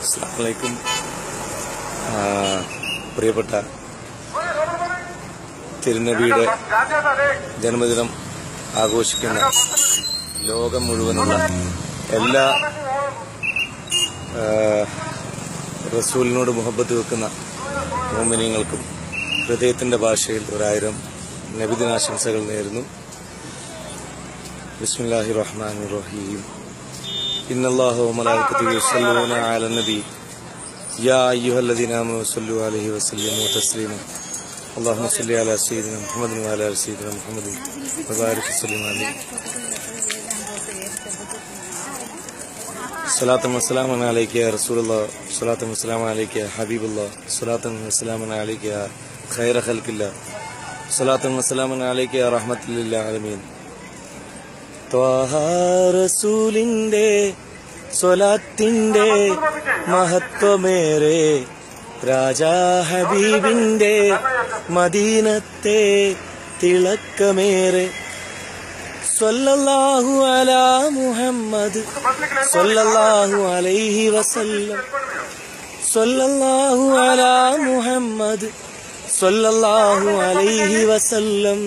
അസ്സലാമു അലൈക്കും. പ്രിയപ്പെട്ട തിരുനബിയുടെ ജന്മദിനം ആഘോഷിക്കുന്ന ലോകം മുഴുവനുള്ള എല്ലാ റസൂലിനോട് മുഹബ്ബത്ത് വെക്കുന്ന മുഅ്മിനീങ്ങൾക്കും ഹൃദയത്തിന്റെ ഭാഷയിൽ 1000 നബിദിനാശംസകൾ നേരുന്നു. ബിസ്മില്ലാഹിർ റഹ്മാനിർ റഹീം. ഇന്നല്ലാഹ വമലായികതുഹു യുസല്ലൂന അലൻ നബി യാ അയ്യുഹല്ലദീന ആമനൂ സ്വല്ലു അലൈഹി വസല്ലിമു തസ്ലീമാ. അല്ലാഹുമ്മ സ്വല്ലി അലാ സയ്യിദിനാ മുഹമ്മദിൻ വഅലാ ആലി സയ്യിദിനാ മുഹമ്മദിൻ വബാരിക് വസല്ലിം അലൈഹി. സ്വലാത്തും വസ്സലാമുൻ അലൈക യാ റസൂലുള്ളാഹ്, സ്വലാത്തും വസ്സലാമുൻ അലൈക യാ ഹബീബുള്ളാഹ്, സ്വലാത്തും വസ്സലാമുൻ അലൈക യാ ഖൈറ ഖൽഖില്ലാഹ്, സ്വലാത്തും വസ്സലാമുൻ അലൈക യാ റഹ്മത്തുൽ ലിൽ ആലമീൻ. ത്വാഹ റസൂലിന്റെ സ്വലാത്തിന്റെ മഹത്വമേറെ, രാജാ ഹബീബിന്റെ മദീനത്തെ തിളക്കമേറെ. സ്വല്ലല്ലാഹു അലാ മുഹമ്മദ് സ്വല്ലല്ലാഹു അലൈഹി വസല്ലം, സ്വല്ലല്ലാഹു അലാ മുഹമ്മദ് സ്വല്ലല്ലാഹു അലൈഹി വസല്ലം.